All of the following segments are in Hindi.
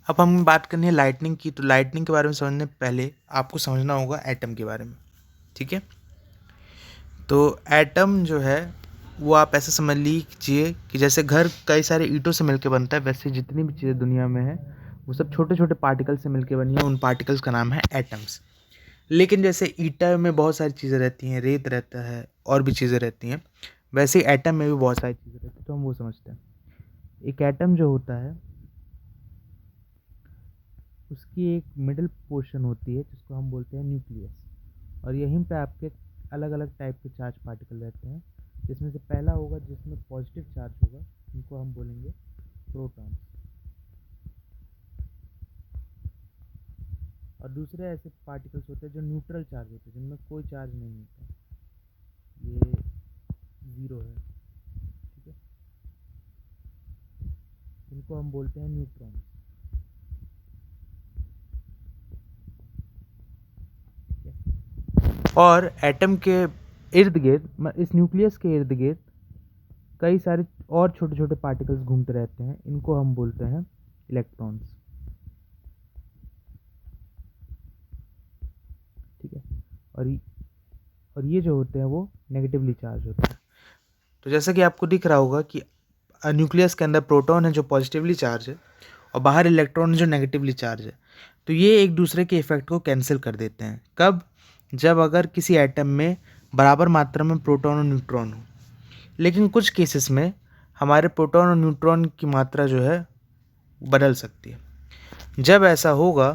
अब हम बात करनी है लाइटनिंग की। तो लाइटनिंग के बारे में समझने पहले आपको समझना होगा एटम के बारे में, ठीक है। तो एटम जो है वो आप ऐसे समझ लीजिए कि जैसे घर कई सारे ईंटों से मिलकर बनता है, वैसे जितनी भी चीज़ें दुनिया में है वो सब छोटे छोटे पार्टिकल से मिलकर बनी है। उन पार्टिकल्स का नाम है एटम्स। लेकिन जैसे ईटा में बहुत सारी चीज़ें रहती हैं, रेत रहता है और भी चीज़ें रहती हैं, वैसे ही एटम में भी बहुत सारी चीज़ें रहती हैं। तो हम वो समझते हैं। एक एटम जो होता है उसकी एक मिडिल पोर्शन होती है जिसको हम बोलते हैं न्यूक्लियस। और यहीं पे आपके अलग अलग टाइप के चार्ज पार्टिकल रहते हैं, जिसमें से पहला होगा जिसमें पॉजिटिव चार्ज होगा, उनको हम बोलेंगे प्रोटॉन। और दूसरे ऐसे पार्टिकल्स होते हैं जो न्यूट्रल चार्ज होते हैं, जिनमें कोई चार्ज नहीं होता, ये ज़ीरो है, ठीक है। इनको हम बोलते हैं न्यूट्रॉन। और एटम के इर्द गिर्द, इस न्यूक्लियस के इर्द गिर्द कई सारे और छोटे छोटे पार्टिकल्स घूमते रहते हैं, इनको हम बोलते हैं इलेक्ट्रॉन्स, ठीक है। और और ये जो होते हैं वो नेगेटिवली चार्ज होते हैं। तो जैसा कि आपको दिख रहा होगा कि न्यूक्लियस के अंदर प्रोटॉन है जो पॉजिटिवली चार्ज है, और बाहर इलेक्ट्रॉन है जो नेगेटिवली चार्ज है। तो ये एक दूसरे के इफेक्ट को कैंसिल कर देते हैं। कब? जब अगर किसी एटम में बराबर मात्रा में प्रोटॉन और न्यूट्रॉन हो। लेकिन कुछ केसेस में हमारे प्रोटॉन और न्यूट्रॉन की मात्रा जो है बदल सकती है। जब ऐसा होगा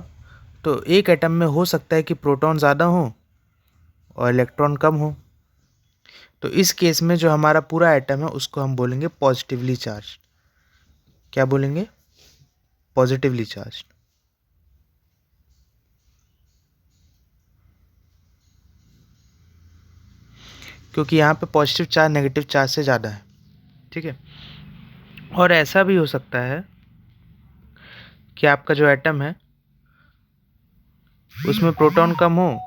तो एक एटम में हो सकता है कि प्रोटॉन ज़्यादा हो और इलेक्ट्रॉन कम हो। तो इस केस में जो हमारा पूरा एटम है उसको हम बोलेंगे पॉजिटिवली चार्ज। क्या बोलेंगे? Positively charge. क्योंकि यहाँ पे पॉजिटिव चार्ज नेगेटिव चार्ज से ज़्यादा है, ठीक है। और ऐसा भी हो सकता है कि आपका जो एटम है उसमें प्रोटॉन कम हो,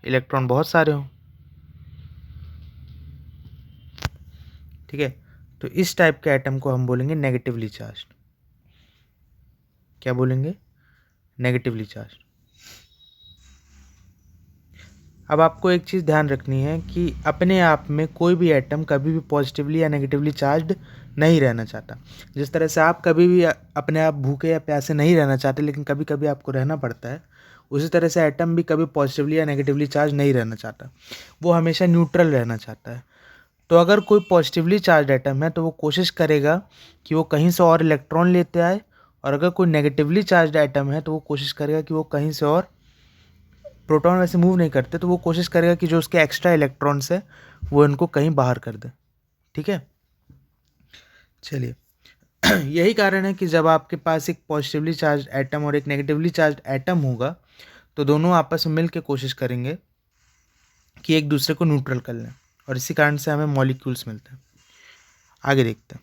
इलेक्ट्रॉन बहुत सारे हो, ठीक है। तो इस टाइप के एटम को हम बोलेंगे नेगेटिवली चार्ज। क्या बोलेंगे? Negatively charge. अब आपको एक चीज़ ध्यान रखनी है कि अपने आप में कोई भी एटम कभी भी पॉजिटिवली या नेगेटिवली चार्ज नहीं रहना चाहता। जिस तरह से आप कभी भी अपने आप भूखे या प्यासे नहीं रहना चाहते, लेकिन कभी कभी आपको रहना पड़ता है, उसी तरह से एटम भी कभी पॉजिटिवली या नेगेटिवली चार्ज नहीं रहना चाहता। वो हमेशा न्यूट्रल रहना चाहता है। तो अगर कोई पॉजिटिवली चार्ज एटम है तो वो कोशिश करेगा कि वो कहीं से और इलेक्ट्रॉन लेते आए, और अगर कोई नेगेटिवली चार्ज एटम है तो वो कोशिश करेगा कि वो कहीं से और, प्रोटॉन वैसे मूव नहीं करते, तो वो कोशिश करेगा कि जो उसके एक्स्ट्रा इलेक्ट्रॉन्स है वो इनको कहीं बाहर कर दे, ठीक है। चलिए यही कारण है कि जब आपके पास एक पॉजिटिवली चार्ज एटम और एक नेगेटिवली चार्ज एटम होगा तो दोनों आपस में मिल के कोशिश करेंगे कि एक दूसरे को न्यूट्रल कर लें, और इसी कारण से हमें मॉलिक्यूल्स मिलते हैं। आगे देखते हैं।